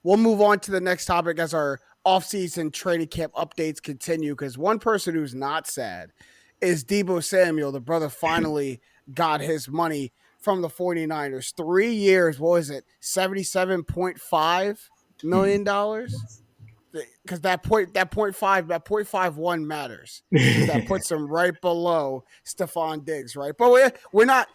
we'll move on to the next topic as our offseason training camp updates continue. Because one person who's not sad is Deebo Samuel. The brother finally got his money from the 49ers. 3 years, what was it? $77.5 million. Because that point 5 1 matters because that puts him right below Stephon Diggs, right? But we're not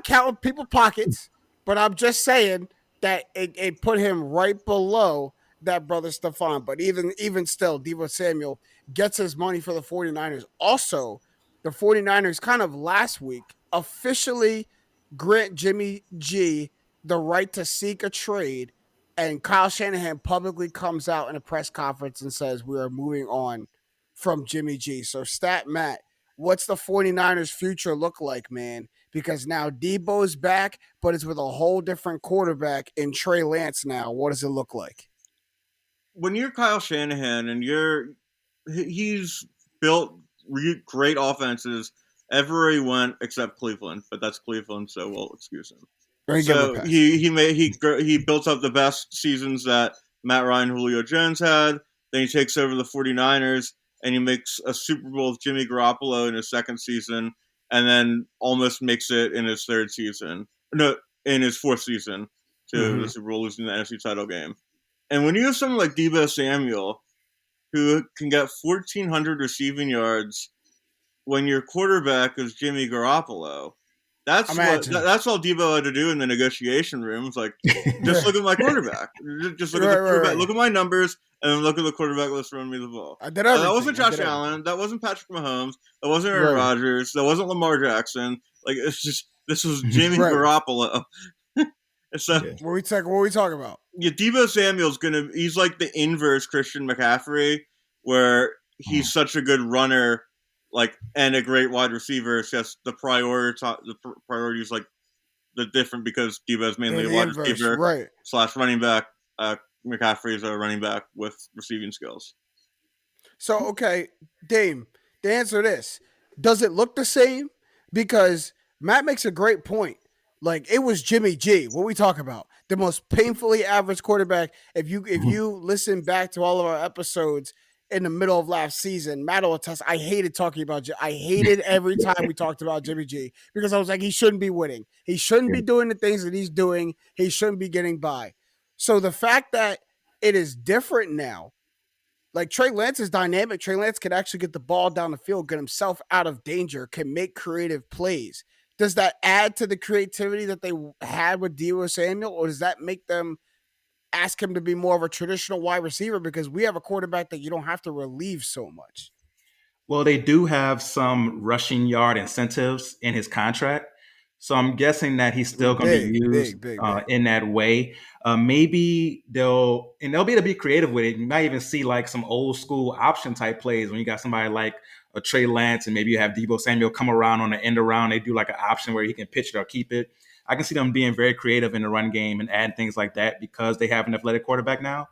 counting people pockets, but I'm just saying that it put him right below that brother Stephon. But even still, Deebo Samuel gets his money for the 49ers. Also, the 49ers kind of last week officially grant Jimmy G the right to seek a trade, and Kyle Shanahan publicly comes out in a press conference and says we are moving on from Jimmy G. So, Stat Matt, what's the 49ers future look like, man? Because now Deebo's back, but it's with a whole different quarterback in Trey Lance now. What does it look like? When you're Kyle Shanahan and he's built great offenses everywhere he went except Cleveland, but that's Cleveland, so we'll excuse him. So he built up the best seasons that Matt Ryan, Julio Jones had. Then he takes over the 49ers and he makes a Super Bowl with Jimmy Garoppolo in his second season, and then almost makes it in his third season. No, in his fourth season to the Super Bowl, losing the NFC title game. And when you have someone like Deebo Samuel, who can get 1,400 receiving yards when your quarterback is Jimmy Garoppolo, that's all Deebo had to do in the negotiation room. It's like, just look at my quarterback. Just look at the quarterback. Right. Look at my numbers, and then look at the quarterback that's throwing me the ball. That wasn't Josh Allen. That wasn't Patrick Mahomes. That wasn't Aaron Rodgers. That wasn't Lamar Jackson. Like, this was Jimmy Garoppolo. So, what are we talking about? Yeah, Deebo Samuel's he's like the inverse Christian McCaffrey, where he's such a good runner, and a great wide receiver. It's just the priorities like the different because Deebo's mainly a wide receiver / running back. McCaffrey is a running back with receiving skills. So, okay, Dame, to answer this, does it look the same? Because Matt makes a great point. Like, it was Jimmy G. What we talk about? The most painfully average quarterback. If you listen back to all of our episodes in the middle of last season, Matt will attest, I hated talking about I hated every time we talked about Jimmy G because I was like, he shouldn't be winning. He shouldn't be doing the things that he's doing. He shouldn't be getting by. So the fact that it is different now, like Trey Lance is dynamic. Trey Lance can actually get the ball down the field, get himself out of danger, can make creative plays. Does that add to the creativity that they had with Deebo Samuel, or does that make them ask him to be more of a traditional wide receiver because we have a quarterback that you don't have to relieve so much? Well, they do have some rushing yard incentives in his contract. So I'm guessing that he's still going to be used in that way. Maybe they'll be able to be creative with it. You might even see like some old school option type plays when you got somebody like a Trey Lance and maybe you have Deebo Samuel come around on the end around. They do like an option where he can pitch it or keep it. I can see them being very creative in the run game and adding things like that because they have an athletic quarterback now.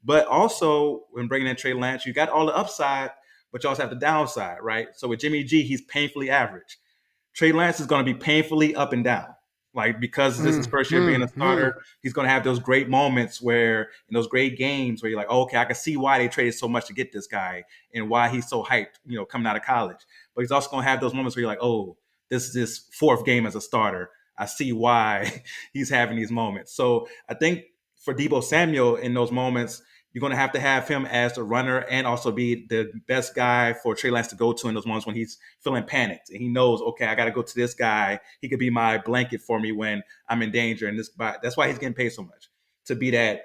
But also when bringing in Trey Lance, you got all the upside, but you also have the downside, right? So with Jimmy G, he's painfully average. Trey Lance is going to be painfully up and down. Like, because this is his first year being a starter, he's going to have those great moments where, in those great games where you're like, oh, okay, I can see why they traded so much to get this guy and why he's so hyped, coming out of college. But he's also going to have those moments where you're like, oh, this is his fourth game as a starter. I see why he's having these moments. So I think for Deebo Samuel in those moments, you're going to have him as the runner and also be the best guy for Trey Lance to go to in those moments when he's feeling panicked and he knows, okay, I got to go to this guy. He could be my blanket for me when I'm in danger. And that's why he's getting paid so much, to be that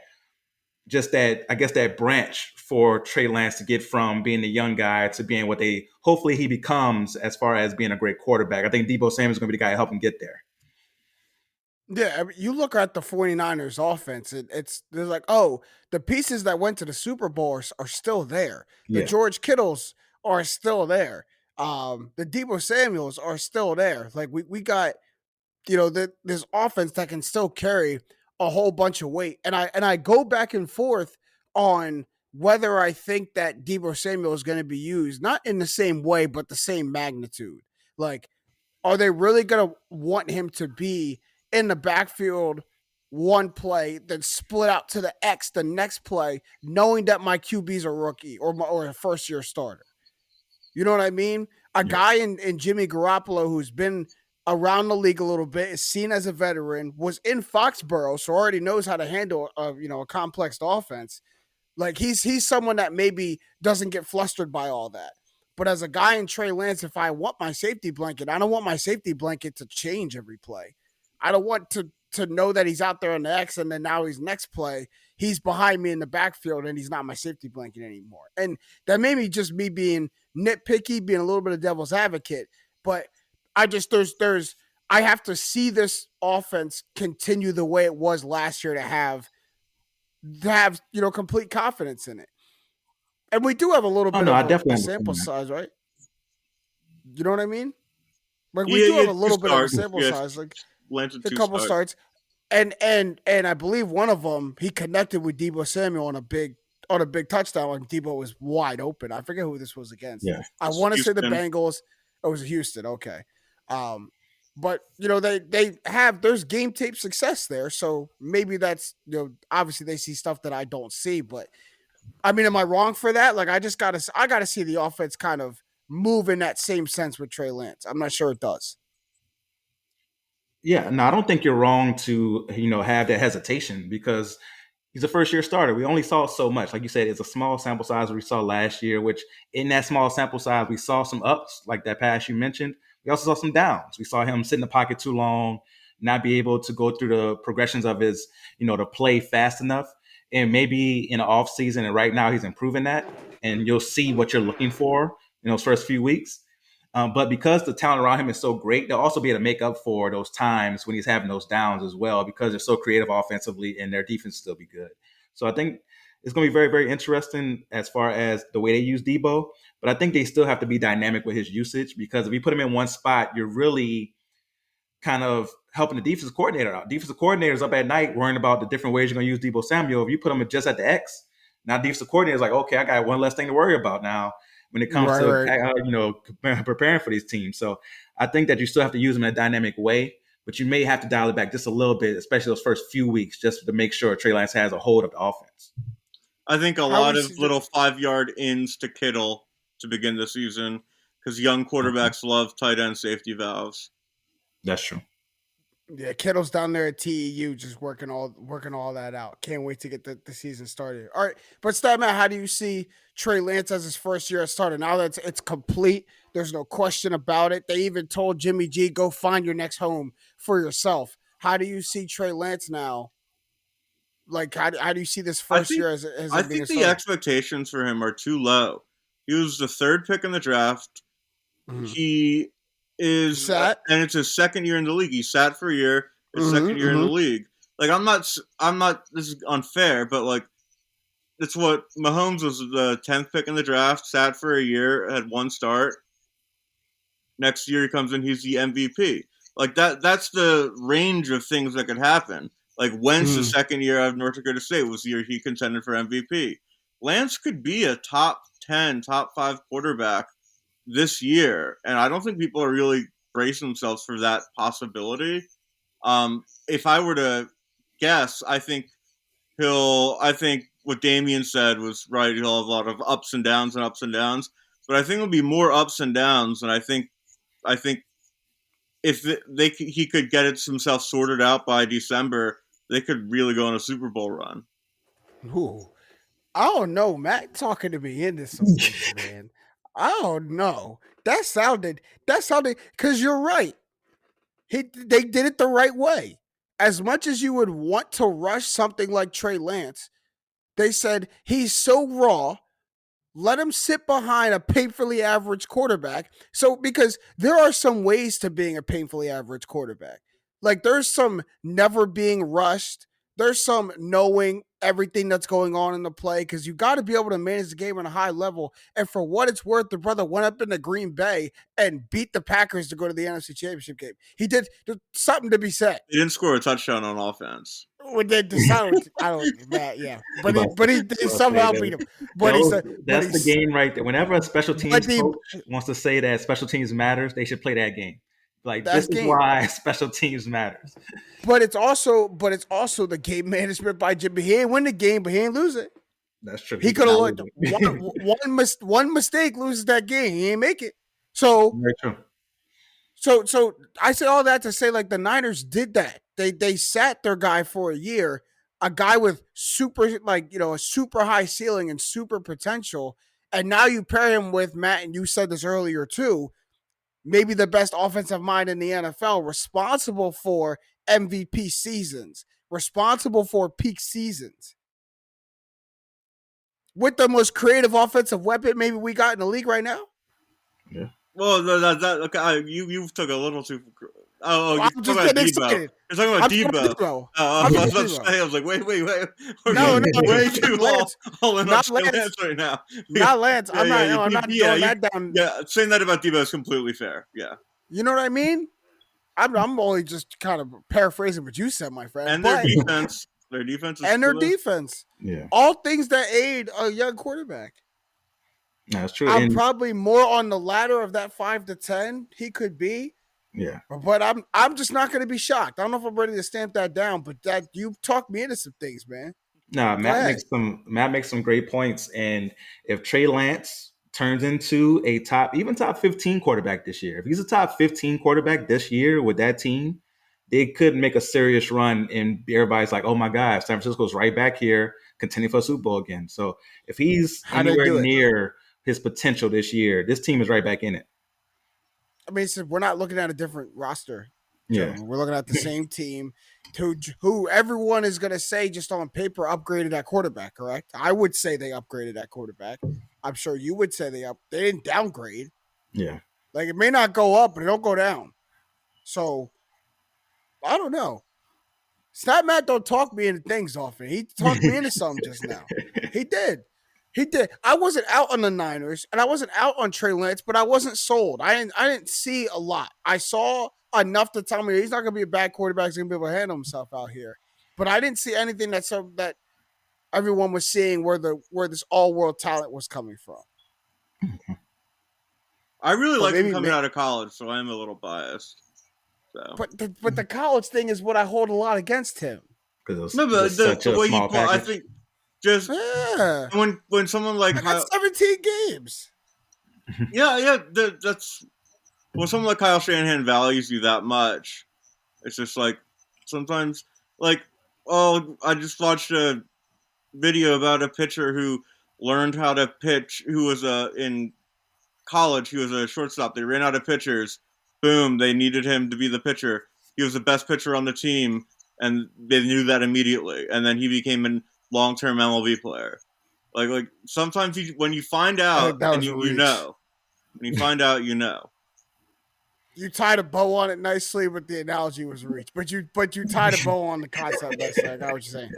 branch for Trey Lance to get from being the young guy to being what hopefully he becomes as far as being a great quarterback. I think Deebo Samuel is going to be the guy to help him get there. Yeah, I mean, you look at the 49ers offense, there's like, oh, the pieces that went to the Super Bowl are still there. The George Kittles are still there. The Deebo Samuels are still there. Like we got, this offense that can still carry a whole bunch of weight. And I go back and forth on whether I think that Deebo Samuel is going to be used, not in the same way, but the same magnitude. Like, are they really going to want him to be in the backfield one play, then split out to the X the next play, knowing that my QB's a rookie or a first year starter. You know what I mean? A guy in Jimmy Garoppolo who's been around the league a little bit, is seen as a veteran, was in Foxborough, so already knows how to handle a complex offense. Like he's someone that maybe doesn't get flustered by all that. But as a guy in Trey Lance, if I want my safety blanket, I don't want my safety blanket to change every play. I don't want to know that he's out there on the X and then now he's next play, he's behind me in the backfield and he's not my safety blanket anymore. And that may be just me being nitpicky, being a little bit of devil's advocate. But I just there's I have to see this offense continue the way it was last year to have complete confidence in it. And we do have a little bit of a sample size, right? You know what I mean? Like we do have a little bit of a sample size, like a couple starts, and I believe one of them he connected with Deebo Samuel on a big touchdown. Like Deebo was wide open. I forget who this was against. Yeah, I want to say the Bengals. It was Houston. Okay, but there's game tape success there, so maybe that's obviously they see stuff that I don't see, but. I mean, am I wrong for that? Like, I gotta see the offense kind of move in that same sense with Trey Lance. I'm not sure it does. Yeah, no, I don't think you're wrong to have that hesitation because he's a first year starter. We only saw so much. Like you said, it's a small sample size we saw last year, which in that small sample size, we saw some ups like that pass you mentioned. We also saw some downs. We saw him sit in the pocket too long, not be able to go through the progressions of his, to play fast enough. And maybe in the off season and right now he's improving that, and you'll see what you're looking for in those first few weeks. But because the talent around him is so great, they'll also be able to make up for those times when he's having those downs as well, because they're so creative offensively and their defense still be good. So I think it's going to be very, very interesting as far as the way they use Deebo. But I think they still have to be dynamic with his usage, because if you put him in one spot, you're really kind of helping the defensive coordinator out. Defensive coordinator's up at night worrying about the different ways you're going to use Deebo Samuel. If you put him just at the X, now defensive coordinator's like, okay, I got one less thing to worry about now when it comes to preparing for these teams. So I think that you still have to use him in a dynamic way, but you may have to dial it back just a little bit, especially those first few weeks, just to make sure Trey Lance has a hold of the offense. I think a lot of little 5-yard ins to Kittle to begin the season, because young quarterbacks love tight end safety valves. That's true. Yeah, Kittle's down there at TEU just working all that out. Can't wait to get the season started. All right, but Statman, how do you see Trey Lance as his first year as starter? Now that it's complete, there's no question about it. They even told Jimmy G, go find your next home for yourself. How do you see Trey Lance now? Like, how do you see this first year as I think the expectations for him are too low. He was the third pick in the draft. Mm-hmm. He is sat, and it's his second year in the league. He sat for a year, his second year in the league. Like, I'm not, this is unfair, but like, it's what Mahomes was the 10th pick in the draft, sat for a year, had one start. Next year he comes in, he's the MVP. Like that's the range of things that could happen. Like Wentz, the second year out of North Dakota State, was the year he contended for MVP. Lance could be a top 10, top 5 quarterback this year, and I don't think people are really bracing themselves for that possibility. If I were to guess, I think what Damian said was right. He'll have a lot of ups and downs, but I think it'll be more ups and downs. And I think if he could get himself sorted out by December, they could really go on a Super Bowl run. Ooh, I don't know, Matt talking to me into some things, man. I don't know. That sounded because you're right. They did it the right way. As much as you would want to rush something like Trey Lance, they said he's so raw, let him sit behind a painfully average quarterback. So, because there are some ways to being a painfully average quarterback. Like, there's some never being rushed. There's some knowing everything that's going on in the play, because you got to be able to manage the game on a high level. And for what it's worth, the brother went up into Green Bay and beat the Packers to go to the NFC Championship game. He did. There's something to be said. He didn't score a touchdown on offense. When they decided, yeah, but he somehow beat him. But that's the game right there. Whenever a special teams coach wants to say that special teams matters, they should play that game. Like That's this is game. why special teams matters. But it's also the game management by Jimmy. He ain't win the game, but he ain't lose it. That's true. He could have looked one mistake, loses that game. He ain't make it. So very true. So I say all that to say, like, the Niners did that. They sat their guy for a year, a guy with super, like, a super high ceiling and super potential, and now you pair him with Matt, and you said this earlier too, maybe the best offensive mind in the NFL, responsible for MVP seasons, responsible for peak seasons, with the most creative offensive weapon maybe we got in the league right now. Yeah. Well, okay, you took a little too. Oh, I'm just getting excited. You're talking about Deebo. I was about to say, I was like, wait. We're No, way too Lance, all in on not Trey Lance. Lance right now. Not Lance. I'm not going that down. Yeah, saying that about Deebo is completely fair. Yeah. You know what I mean? I'm only just kind of paraphrasing what you said, my friend. And but, their defense is and their good. defense. Yeah. All things that aid a young quarterback. That's true. I'm probably more on the ladder of that 5 to 10 he could be. Yeah. But I'm just not going to be shocked. I don't know if I'm ready to stamp that down, but that you talked me into some things, man. No, Matt makes some great points. And if Trey Lance turns into a top 15 quarterback this year, if he's a top 15 quarterback this year with that team, they could make a serious run. And everybody's like, oh my God, San Francisco's right back here, contending for a Super Bowl again. So if he's anywhere near his potential this year, this team is right back in it. I mean, we're not looking at a different roster. Yeah. We're looking at the same team who everyone is going to say just on paper upgraded at quarterback, correct? I would say they upgraded at quarterback. I'm sure you would say they didn't downgrade. Yeah. Like, it may not go up, but it don't go down. So, I don't know. Snap Matt don't talk me into things often. He talked me into something just now. He did. I wasn't out on the Niners, and I wasn't out on Trey Lance, but I wasn't sold. I didn't see a lot. I saw enough to tell me he's not going to be a bad quarterback. He's going to be able to handle himself out here. But I didn't see anything that everyone was seeing where this all-world talent was coming from. I really like him coming out of college, so I'm a little biased. So. But the college thing is what I hold a lot against him. Because the way he played, I think. Just when someone like I got 17 games. Yeah, that's when someone like Kyle Shanahan values you that much. It's just like sometimes, like, I just watched a video about a pitcher who learned how to pitch. Who was in college? He was a shortstop. They ran out of pitchers. Boom! They needed him to be the pitcher. He was the best pitcher on the team, and they knew that immediately. And then he became a long-term MLB player. Like sometimes when you find out, and you know. When you find out, you know. You tied a bow on it nicely, but the analogy was reached. But you tied a bow on the concept nicely. I got what you're saying.